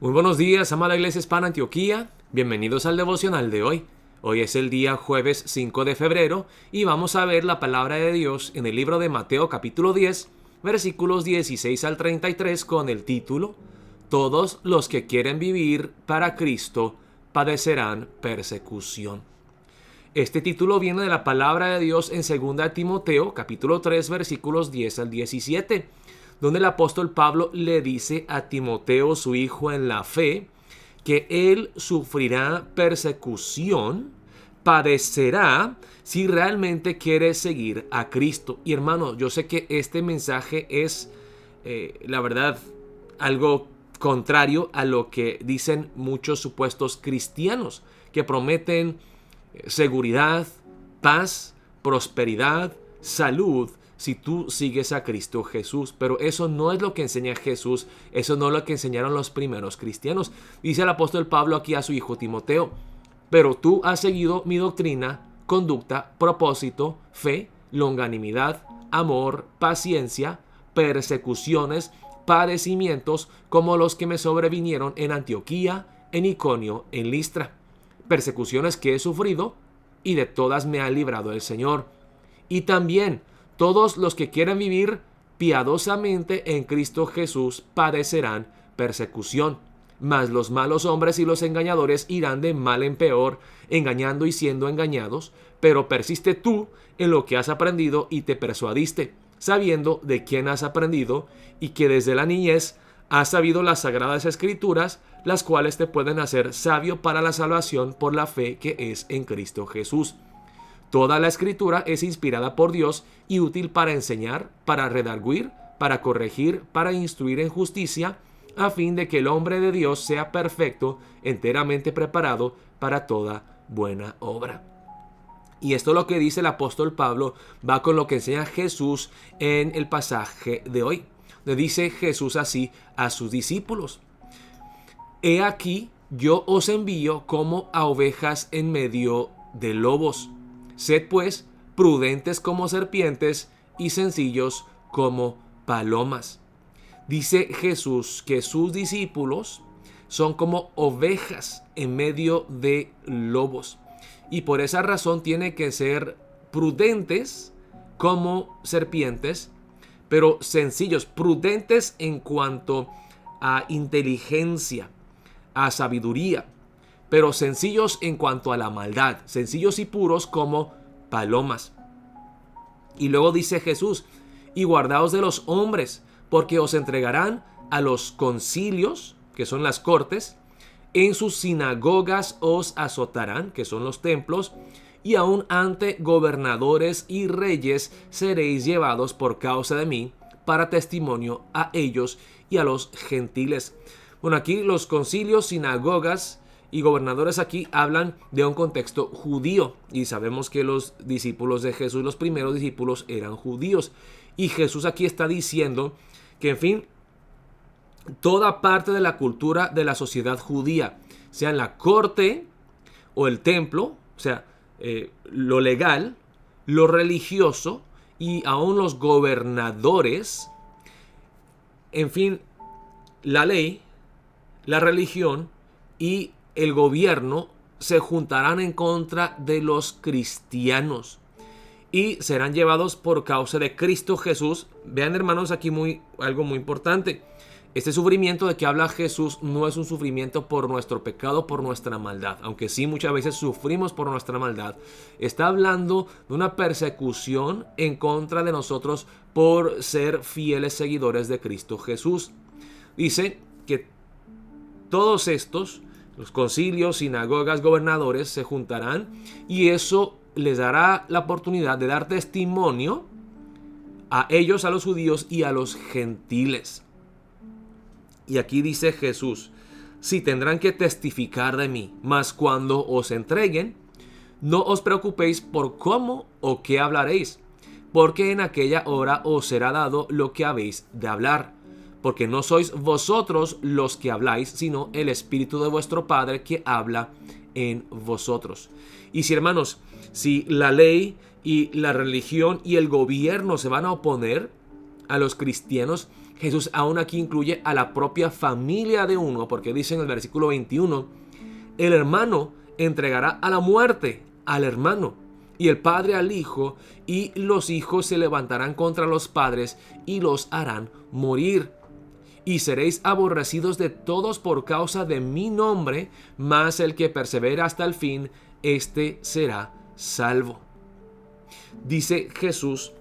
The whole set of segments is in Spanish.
Muy buenos días, amada Iglesia Hispana Antioquía. Bienvenidos al devocional de hoy. Hoy es el día jueves 5 de febrero y vamos a ver la palabra de Dios en el libro de Mateo capítulo 10, versículos 16 al 33 con el título: Todos los que quieren vivir para Cristo padecerán persecución. Este título viene de la palabra de Dios en 2 Timoteo capítulo 3, versículos 10 al 17. Donde el apóstol Pablo le dice a Timoteo, su hijo en la fe, que él sufrirá persecución, padecerá, si realmente quiere seguir a Cristo. Y hermano, yo sé que este mensaje es, la verdad, algo contrario a lo que dicen muchos supuestos cristianos, que prometen seguridad, paz, prosperidad, salud, si tú sigues a Cristo Jesús. Pero eso no es lo que enseña Jesús, eso no es lo que enseñaron los primeros cristianos. Dice el apóstol Pablo aquí a su hijo Timoteo: pero tú has seguido mi doctrina, conducta, propósito, fe, longanimidad, amor, paciencia, persecuciones, padecimientos, como los que me sobrevinieron en Antioquía, en Iconio, en Listra. Persecuciones que he sufrido, y de todas me ha librado el Señor. Y también todos los que quieran vivir piadosamente en Cristo Jesús padecerán persecución. Mas los malos hombres y los engañadores irán de mal en peor, engañando y siendo engañados. Pero persiste tú en lo que has aprendido y te persuadiste, sabiendo de quién has aprendido, y que desde la niñez has sabido las sagradas escrituras, las cuales te pueden hacer sabio para la salvación por la fe que es en Cristo Jesús. Toda la escritura es inspirada por Dios y útil para enseñar, para redarguir, para corregir, para instruir en justicia, a fin de que el hombre de Dios sea perfecto, enteramente preparado para toda buena obra. Y esto, lo que dice el apóstol Pablo, va con lo que enseña Jesús en el pasaje de hoy. Le dice Jesús así a sus discípulos: He aquí, yo os envío como a ovejas en medio de lobos. Sed pues prudentes como serpientes y sencillos como palomas. Dice Jesús que sus discípulos son como ovejas en medio de lobos. Y por esa razón tienen que ser prudentes como serpientes, pero sencillos, prudentes en cuanto a inteligencia, a sabiduría, pero sencillos en cuanto a la maldad, sencillos y puros como palomas. Y luego dice Jesús: y guardaos de los hombres, porque os entregarán a los concilios, que son las cortes, en sus sinagogas os azotarán, que son los templos, y aun ante gobernadores y reyes seréis llevados por causa de mí, para testimonio a ellos y a los gentiles. Bueno, aquí los concilios, sinagogas y gobernadores aquí hablan de un contexto judío, y sabemos que los discípulos de Jesús, los primeros discípulos, eran judíos. Y Jesús aquí está diciendo que, en fin, toda parte de la cultura de la sociedad judía, sea en la corte o el templo, o sea, lo legal, lo religioso y aún los gobernadores, en fin, la ley, la religión y el gobierno se juntarán en contra de los cristianos y serán llevados por causa de Cristo Jesús. Vean, hermanos, aquí algo muy importante. Este sufrimiento de que habla Jesús no es un sufrimiento por nuestro pecado, por nuestra maldad, aunque sí muchas veces sufrimos por nuestra maldad. Está hablando de una persecución en contra de nosotros por ser fieles seguidores de Cristo Jesús. Dice que todos estos, los concilios, sinagogas, gobernadores, se juntarán, y eso les dará la oportunidad de dar testimonio a ellos, a los judíos y a los gentiles. Y aquí dice Jesús: sí, tendrán que testificar de mí, mas cuando os entreguen, no os preocupéis por cómo o qué hablaréis, porque en aquella hora os será dado lo que habéis de hablar. Porque no sois vosotros los que habláis, sino el Espíritu de vuestro Padre que habla en vosotros. Y si, hermanos, si la ley y la religión y el gobierno se van a oponer a los cristianos, Jesús aún aquí incluye a la propia familia de uno, porque dice en el versículo 21, el hermano entregará a la muerte al hermano, y el padre al hijo, y los hijos se levantarán contra los padres y los harán morir. Y seréis aborrecidos de todos por causa de mi nombre, mas el que persevera hasta el fin, éste será salvo. Dice Jesús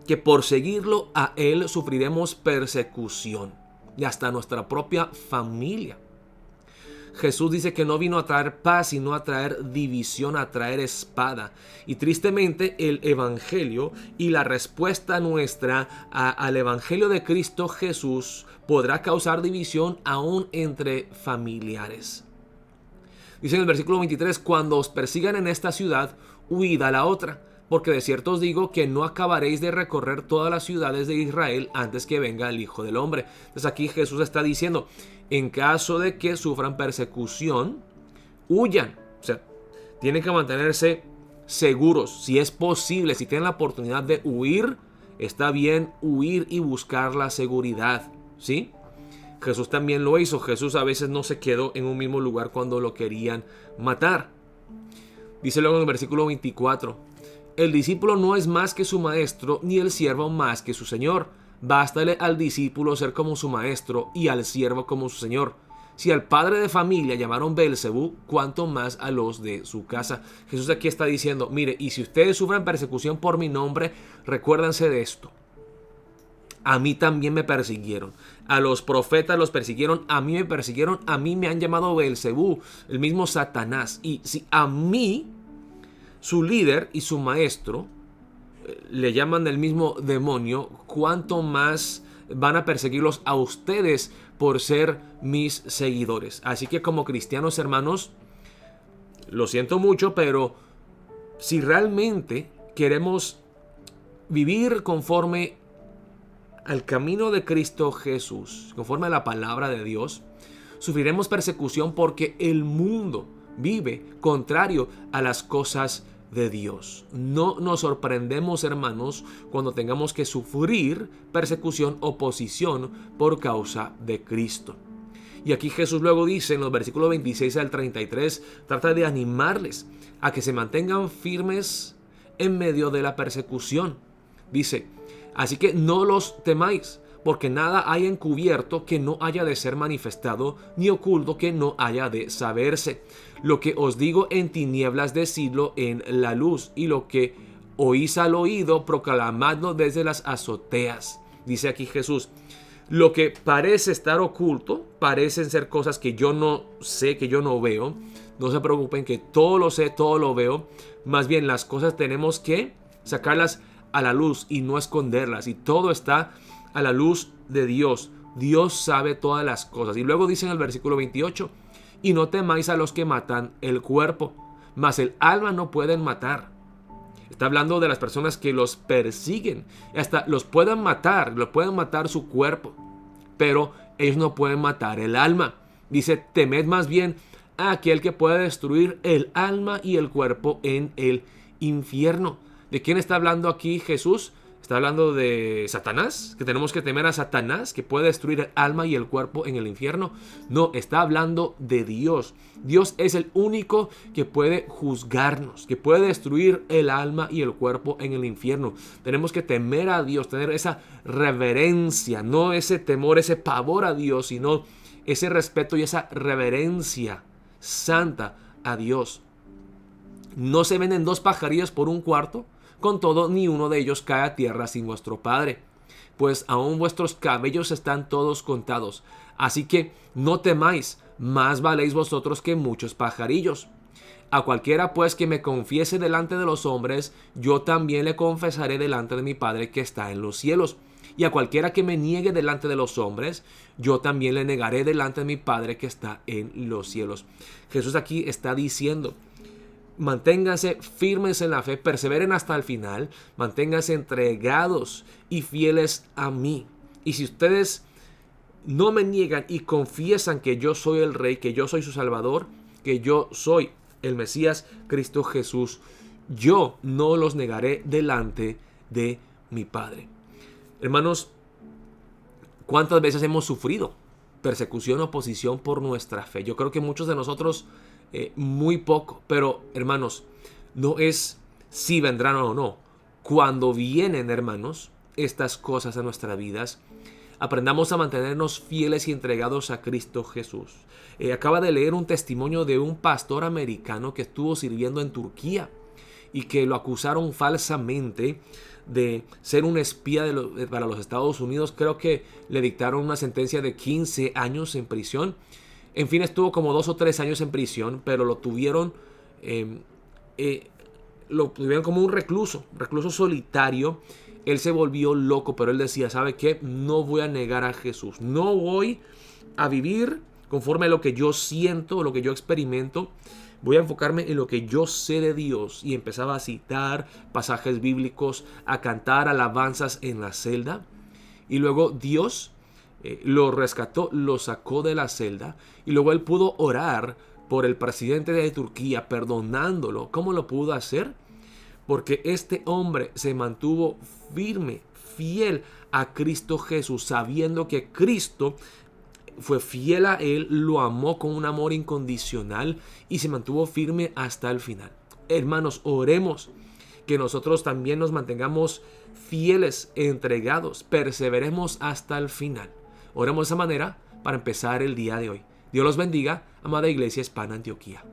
que por seguirlo a Él sufriremos persecución, y hasta nuestra propia familia. Jesús dice que no vino a traer paz, sino a traer división, a traer espada. Y tristemente el evangelio y la respuesta nuestra al evangelio de Cristo Jesús podrá causar división aún entre familiares. Dice en el versículo 23, cuando os persigan en esta ciudad, huid a la otra, porque de cierto os digo que no acabaréis de recorrer todas las ciudades de Israel antes que venga el Hijo del Hombre. Entonces aquí Jesús está diciendo, en caso de que sufran persecución, huyan. O sea, tienen que mantenerse seguros. Si es posible, si tienen la oportunidad de huir, está bien huir y buscar la seguridad, ¿sí? Jesús también lo hizo. Jesús a veces no se quedó en un mismo lugar cuando lo querían matar. Dice luego en el versículo 24, el discípulo no es más que su maestro, ni el siervo más que su señor. Bástale al discípulo ser como su maestro y al siervo como su señor. Si al padre de familia llamaron Beelzebú, cuánto más a los de su casa. Jesús aquí está diciendo, mire, y si ustedes sufren persecución por mi nombre, recuérdense de esto. A mí también me persiguieron. A los profetas los persiguieron. A mí me persiguieron. A mí me han llamado Beelzebú, el mismo Satanás. Y si a mí, su líder y su maestro, le llaman el mismo demonio, cuánto más van a perseguirlos a ustedes por ser mis seguidores. Así que como cristianos, hermanos, lo siento mucho, pero si realmente queremos vivir conforme al camino de Cristo Jesús, conforme a la palabra de Dios, sufriremos persecución porque el mundo vive contrario a las cosas de Dios. No nos sorprendemos, hermanos, cuando tengamos que sufrir persecución, oposición por causa de Cristo. Y aquí Jesús luego dice en los versículos 26 al 33, trata de animarles a que se mantengan firmes en medio de la persecución. Dice, así que no los temáis, porque nada hay encubierto que no haya de ser manifestado, ni oculto que no haya de saberse. Lo que os digo en tinieblas, decidlo en la luz, y lo que oís al oído, proclamadlo desde las azoteas. Dice aquí Jesús, lo que parece estar oculto, parecen ser cosas que yo no sé, que yo no veo. No se preocupen que todo lo sé, todo lo veo. Más bien las cosas tenemos que sacarlas a la luz y no esconderlas. Y todo está a la luz de Dios. Dios sabe todas las cosas. Y luego dice en el versículo 28, y no temáis a los que matan el cuerpo, mas el alma no pueden matar. Está hablando de las personas que los persiguen. Hasta los pueden matar su cuerpo, pero ellos no pueden matar el alma. Dice, temed más bien a aquel que puede destruir el alma y el cuerpo en el infierno. ¿De quién está hablando aquí Jesús? Está hablando de Satanás, que tenemos que temer a Satanás, que puede destruir el alma y el cuerpo en el infierno. No, está hablando de Dios. Dios es el único que puede juzgarnos, que puede destruir el alma y el cuerpo en el infierno. Tenemos que temer a Dios, tener esa reverencia, no ese temor, ese pavor a Dios, sino ese respeto y esa reverencia santa a Dios. No se venden dos pajarillos por un cuarto. Con todo, ni uno de ellos cae a tierra sin vuestro Padre, pues aún vuestros cabellos están todos contados. Así que no temáis, más valéis vosotros que muchos pajarillos. A cualquiera pues que me confiese delante de los hombres, yo también le confesaré delante de mi Padre que está en los cielos. Y a cualquiera que me niegue delante de los hombres, yo también le negaré delante de mi Padre que está en los cielos. Jesús aquí está diciendo, manténganse firmes en la fe, perseveren hasta el final, manténganse entregados y fieles a mí. Y si ustedes no me niegan y confiesan que yo soy el Rey, que yo soy su Salvador, que yo soy el Mesías, Cristo Jesús, yo no los negaré delante de mi Padre. Hermanos, ¿Cuántas veces hemos sufrido persecución o oposición por nuestra fe? Yo creo que muchos de nosotros muy poco, pero hermanos, no es si vendrán o no. Cuando vienen, hermanos, estas cosas a nuestras vidas, aprendamos a mantenernos fieles y entregados a Cristo Jesús. Acaba de leer un testimonio de un pastor americano que estuvo sirviendo en Turquía y que lo acusaron falsamente de ser un espía para los Estados Unidos. Creo que le dictaron una sentencia de 15 años en prisión. En fin, estuvo como 2 o 3 años en prisión, pero lo tuvieron como un recluso solitario. Él se volvió loco, pero él decía, ¿sabe qué? No voy a negar a Jesús. No voy a vivir conforme a lo que yo siento, lo que yo experimento. Voy a enfocarme en lo que yo sé de Dios. Y empezaba a citar pasajes bíblicos, a cantar alabanzas en la celda. Y luego Dios lo rescató, lo sacó de la celda. Y luego él pudo orar por el presidente de Turquía, perdonándolo. ¿Cómo lo pudo hacer? Porque este hombre se mantuvo firme, fiel a Cristo Jesús, sabiendo que Cristo fue fiel a él, lo amó con un amor incondicional y se mantuvo firme hasta el final. Hermanos, oremos que nosotros también nos mantengamos fieles, entregados, perseveremos hasta el final. Oremos de esa manera para empezar el día de hoy. Dios los bendiga, amada Iglesia Hispana Antioquía.